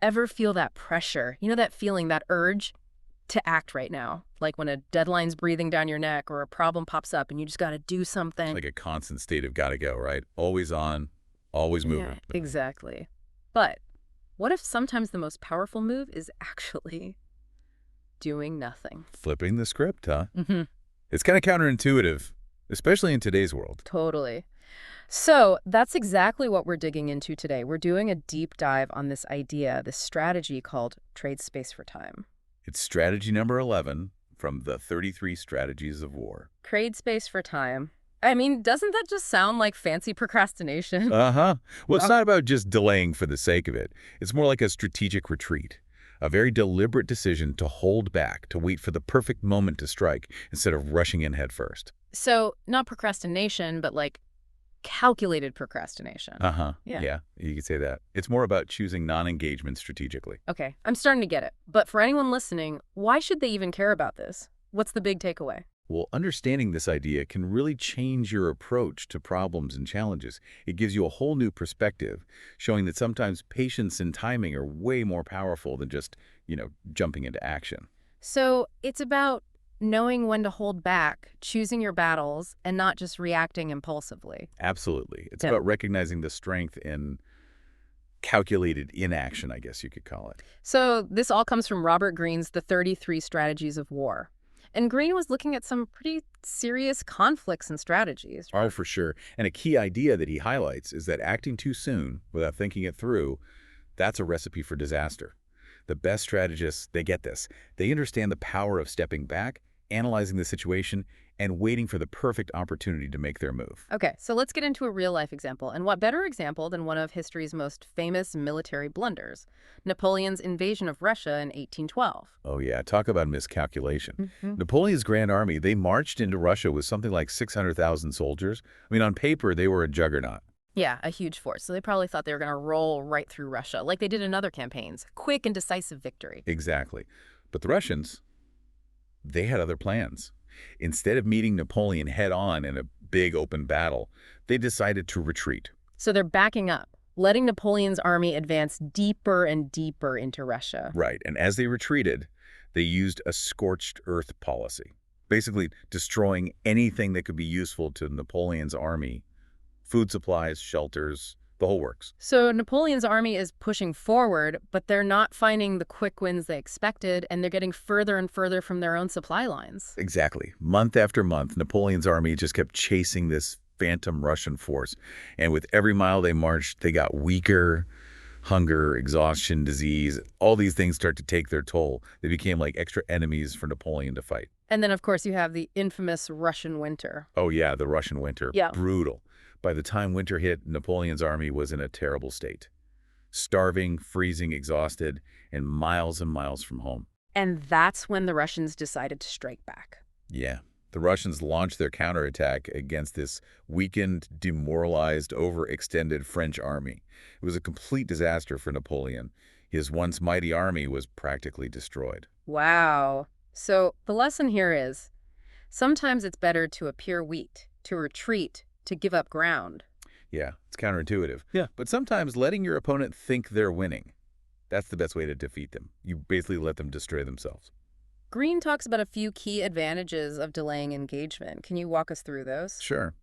Ever feel that pressure? You know, that feeling, that urge to act right now? Like when a deadline's breathing down your neck or a problem pops up and you just got to do It's something. like a constant state of gotta go, right? Always on, always Yeah, moving. exactly. But what if sometimes the most powerful move is actually doing nothing? Flipping the script, huh? Hmm. It's kind of counterintuitive, especially in today's world. Totally. So that's exactly what we're digging into today. We're doing a deep dive on this idea, this strategy called trade space for time. It's strategy number 11 from the 33 Strategies of War. Trade space for time. I mean, doesn't that just sound like fancy procrastination? Uh-huh. Well, it's Uh, not about just delaying for the sake of it. It's more like a strategic retreat, a very deliberate decision to hold back, to wait for the perfect moment to strike instead of rushing in head first. So, not procrastination, but like calculated procrastination. Uh-huh. Yeah. Yeah, you could say that. It's more about choosing non-engagement strategically. Okay, I'm starting to get it. But for anyone listening, why should they even care about this? What's the big takeaway? Well, understanding this idea can really change your approach to problems and challenges. It gives you a whole new perspective, showing that sometimes patience and timing are way more powerful than just, jumping into action. So, it's about knowing when to hold back, choosing your battles, and not just reacting impulsively. Absolutely. It's Yeah. about recognizing the strength in calculated inaction, I guess you could call it. So, this all comes from Robert Greene's The 33 Strategies of War. And Greene was looking at some pretty serious conflicts and strategies. Oh, for sure. And a key idea that he highlights is that acting too soon without thinking it through, that's a recipe for disaster. The best strategists, they get this. They understand the power of stepping back, analyzing the situation, and waiting for the perfect opportunity to make their move. Okay, so let's get into a real life example. And what better example than one of history's most famous military blunders, Napoleon's invasion of Russia in 1812. Oh yeah, talk about miscalculation. Hmm. Napoleon's Grand Army, they marched into Russia with something like 600,000 soldiers. I mean, on paper, they were a juggernaut. Yeah, a huge force. So they probably thought they were going to roll right through Russia, like they did in other campaigns. Quick and decisive victory. Exactly. But the Russians, they had other plans. Instead of meeting Napoleon head-on in a big open battle, they decided to retreat. So they're backing up, letting Napoleon's army advance deeper and deeper into Russia. Right, and as they retreated, they used a scorched earth policy, basically destroying anything that could be useful to Napoleon's army, food supplies, shelters, the whole works. So Napoleon's army is pushing forward, but they're not finding the quick wins they expected, and they're getting further and further from their own supply lines. Exactly. Month after month, Napoleon's army just kept chasing this phantom Russian force, and with every mile they marched, they got weaker. Hunger, exhaustion, disease, all these things start to take their toll. They became like extra enemies for Napoleon to fight. And then, of course, you have the infamous Russian winter. Oh yeah, the Russian winter. Yeah. Brutal. By the time winter hit, Napoleon's army was in a terrible state. Starving, freezing, exhausted, and miles from home. And that's when the Russians decided to strike back. Yeah. The Russians launched their counterattack against this weakened, demoralized, overextended French army. It was a complete disaster for Napoleon. His once mighty army was practically destroyed. Wow. So the lesson here is sometimes it's better to appear weak, to retreat, to give up ground. Yeah, it's counterintuitive. Yeah. But sometimes letting your opponent think they're winning, that's the best way to defeat them. You basically let them destroy themselves. Greene talks about a few key advantages of delaying engagement. Can you walk us through those? Sure.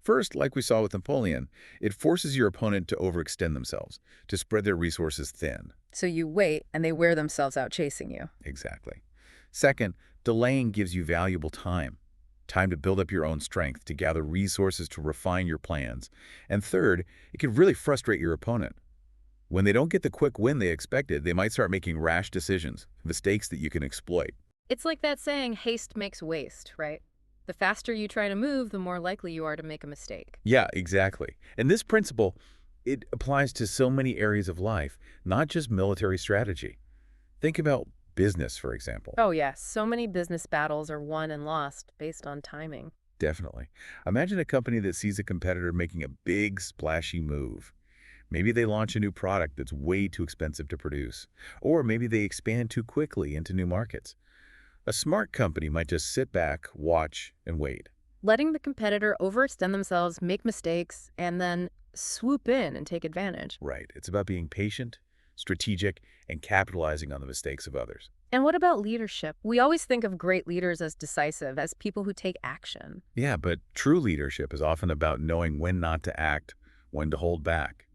First, like we saw with Napoleon, it forces your opponent to overextend themselves, to spread their resources thin. So you wait and they wear themselves out chasing you. Exactly. Second, delaying gives you valuable time. Time to build up your own strength, to gather resources to refine your plans. And third, it can really frustrate your opponent. When they don't get the quick win they expected, they might start making rash decisions, mistakes that you can exploit. It's like that saying, haste makes waste, right? The faster you try to move, the more likely you are to make a mistake. Yeah, exactly. And this principle, it applies to so many areas of life, not just military strategy. Think about business, for example. Oh, yes. So many business battles are won and lost based on timing. Definitely. Imagine a company that sees a competitor making a big, splashy move. Maybe they launch a new product that's way too expensive to produce. Or maybe they expand too quickly into new markets. A smart company might just sit back, watch, and wait. Letting the competitor overextend themselves, make mistakes, and then swoop in and take advantage. Right. It's about being patient, strategic, and capitalizing on the mistakes of others. And what about leadership? We always think of great leaders as decisive, as people who take action. Yeah, but true leadership is often about knowing when not to act, when to hold back.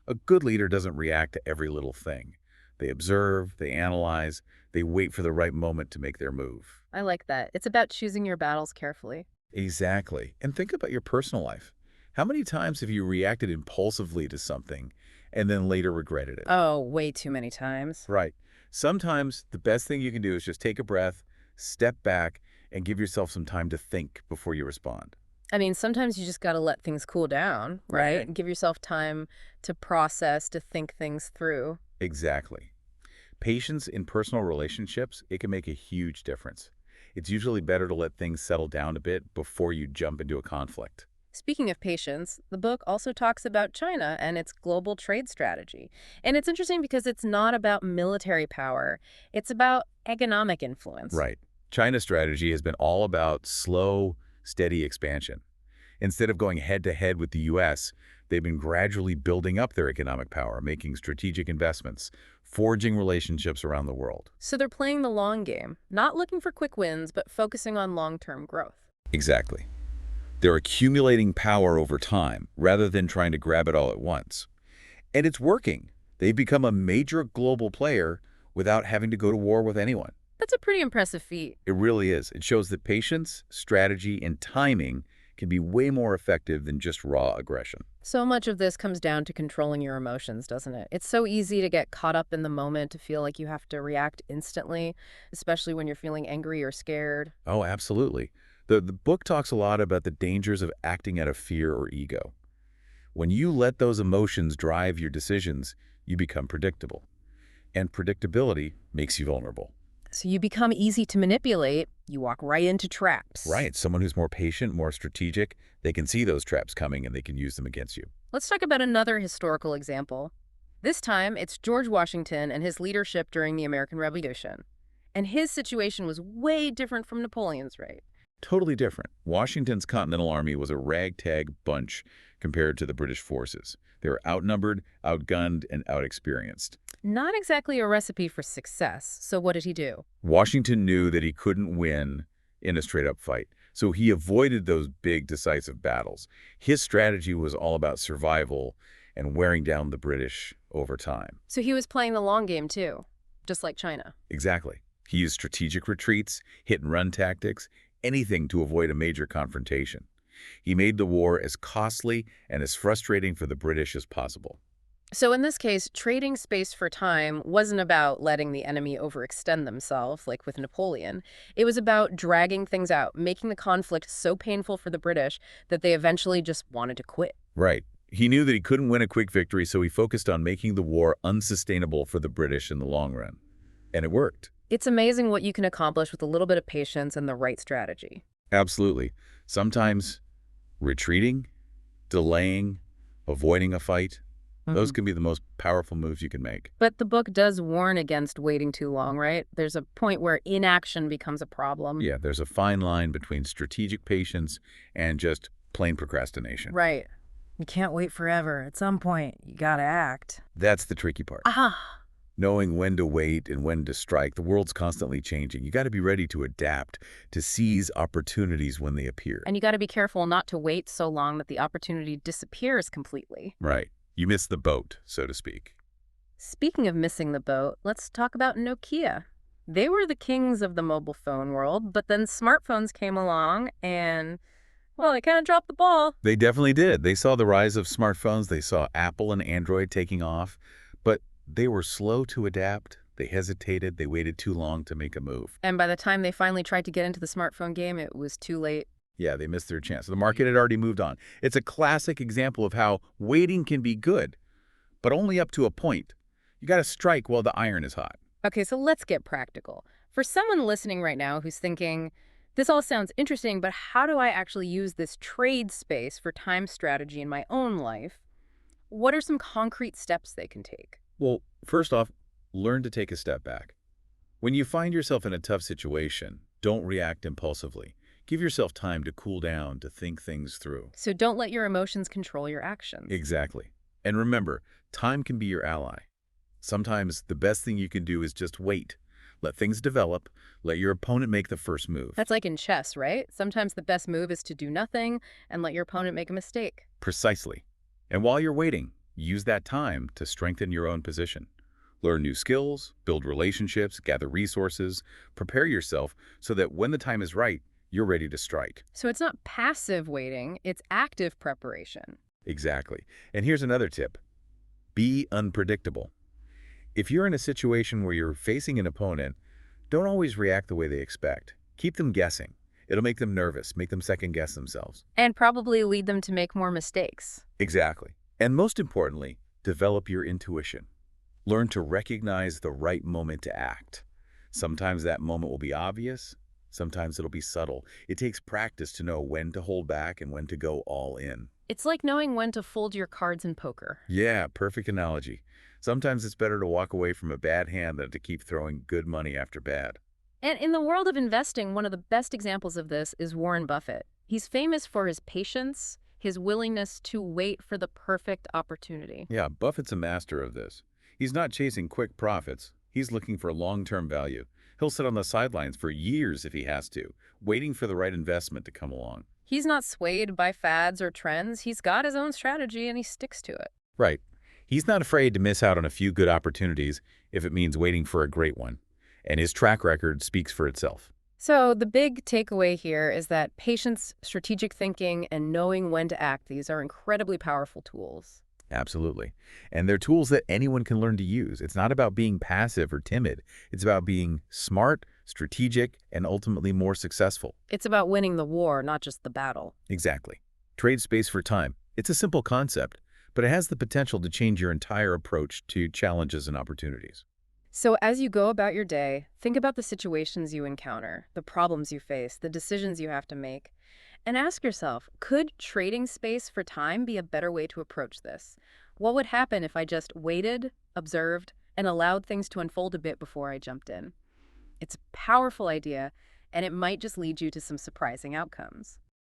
A good leader doesn't react to every little thing. They observe, they analyze, they wait for the right moment to make their move. I like that. It's about choosing your battles carefully. Exactly. And think about your personal life. How many times have you reacted impulsively to something and then later regretted it? Oh, way too many times. Right. Sometimes the best thing you can do is just take a breath, step back, and give yourself some time to think before you respond. I mean, sometimes you just got to let things cool down, right? Right. And give yourself time to process, to think things through. Exactly. Patience in personal relationships, it can make a huge difference. It's usually better to let things settle down a bit before you jump into a conflict. Speaking of patience, the book also talks about China and its global trade strategy. And it's interesting because it's not about military power, it's about economic influence. Right. China's strategy has been all about slow, steady expansion. Instead of going head-to-head with the U.S., they've been gradually building up their economic power, making strategic investments, forging relationships around the world. So they're playing the long game, not looking for quick wins, but focusing on long-term growth. Exactly. They're accumulating power over time rather than trying to grab it all at once. And it's working. They've become a major global player without having to go to war with anyone. That's a pretty impressive feat. It really is. It shows that patience, strategy, and timing can be way more effective than just raw aggression. So much of this comes down to controlling your emotions, doesn't it? It's so easy to get caught up in the moment, to feel like you have to react instantly, especially when you're feeling angry or scared. Oh, absolutely. The book talks a lot about the dangers of acting out of fear or ego. When you let those emotions drive your decisions, you become predictable. And predictability makes you vulnerable. So you become easy to manipulate. You walk right into traps. Right. Someone who's more patient, more strategic, they can see those traps coming and they can use them against you. Let's talk about another historical example. This time, it's George Washington and his leadership during the American Revolution. And his situation was way different from Napoleon's, right? Totally different. Washington's Continental Army was a ragtag bunch compared to the British forces. They were outnumbered, outgunned, and outexperienced. Not exactly a recipe for success. So what did he do? Washington knew that he couldn't win in a straight-up fight, so he avoided those big, decisive battles. His strategy was all about survival and wearing down the British over time. So he was playing the long game too, just like China. Exactly. He used strategic retreats, hit-and-run tactics, anything to avoid a major confrontation. He made the war as costly and as frustrating for the British as possible. So in this case, trading space for time wasn't about letting the enemy overextend themselves, like with Napoleon. It was about dragging things out, making the conflict so painful for the British that they eventually just wanted to quit. Right. He knew that he couldn't win a quick victory, so he focused on making the war unsustainable for the British in the long run. And it worked. It's amazing what you can accomplish with a little bit of patience and the right strategy. Absolutely. Sometimes retreating, delaying, avoiding a fight, those can be the most powerful moves you can make. But the book does warn against waiting too long, right? There's a point where inaction becomes a problem. Yeah, there's a fine line between strategic patience and just plain procrastination. Right. You can't wait forever. At some point, you gotta act. That's the tricky part. Aha! Knowing when to wait and when to strike. The world's constantly changing. You got to be ready to adapt, to seize opportunities when they appear. And you gotta be careful not to wait so long that the opportunity disappears completely. Right. You miss the boat, so to speak. Speaking of missing the boat, let's talk about Nokia. They were the kings of the mobile phone world, but then smartphones came along and, well, they kind of dropped the ball. They definitely did. They saw the rise of smartphones. They saw Apple and Android taking off, but they were slow to adapt. They hesitated. They waited too long to make a move. And by the time they finally tried to get into the smartphone game, it was too late. Yeah, they missed their chance. The market had already moved on. It's a classic example of how waiting can be good, but only up to a point. You got to strike while the iron is hot. Okay, so let's get practical. For someone listening right now who's thinking, this all sounds interesting, but how do I actually use this trade space for time strategy in my own life? What are some concrete steps they can take? Well, first off, learn to take a step back. When you find yourself in a tough situation, don't react impulsively. Give yourself time to cool down, to think things through. So don't let your emotions control your actions. Exactly. And remember, time can be your ally. Sometimes the best thing you can do is just wait. Let things develop. Let your opponent make the first move. That's like in chess, right? Sometimes the best move is to do nothing and let your opponent make a mistake. Precisely. And while you're waiting, use that time to strengthen your own position. Learn new skills, build relationships, gather resources, prepare yourself so that when the time is right, you're ready to strike. So it's not passive waiting, it's active preparation. Exactly. And here's another tip. Be unpredictable. If you're in a situation where you're facing an opponent, don't always react the way they expect. Keep them guessing. It'll make them nervous, make them second-guess themselves. And probably lead them to make more mistakes. Exactly. And most importantly, develop your intuition. Learn to recognize the right moment to act. Sometimes that moment will be obvious, sometimes it'll be subtle. It takes practice to know when to hold back and when to go all in. It's like knowing when to fold your cards in poker. Yeah, perfect analogy. Sometimes it's better to walk away from a bad hand than to keep throwing good money after bad. And in the world of investing, one of the best examples of this is Warren Buffett. He's famous for his patience, his willingness to wait for the perfect opportunity. Yeah, Buffett's a master of this. He's not chasing quick profits. He's looking for long-term value. He'll sit on the sidelines for years if he has to, waiting for the right investment to come along. He's not swayed by fads or trends. He's got his own strategy and he sticks to it. Right. He's not afraid to miss out on a few good opportunities if it means waiting for a great one. And his track record speaks for itself. So the big takeaway here is that patience, strategic thinking, and knowing when to act, these are incredibly powerful tools. Absolutely. And they're tools that anyone can learn to use. It's not about being passive or timid. It's about being smart, strategic, and ultimately more successful. It's about winning the war, not just the battle. Exactly. Trade space for time. It's a simple concept, but it has the potential to change your entire approach to challenges and opportunities. So as you go about your day, think about the situations you encounter, the problems you face, the decisions you have to make, and ask yourself, could trading space for time be a better way to approach this? What would happen if I just waited, observed, and allowed things to unfold a bit before I jumped in? It's a powerful idea, and it might just lead you to some surprising outcomes.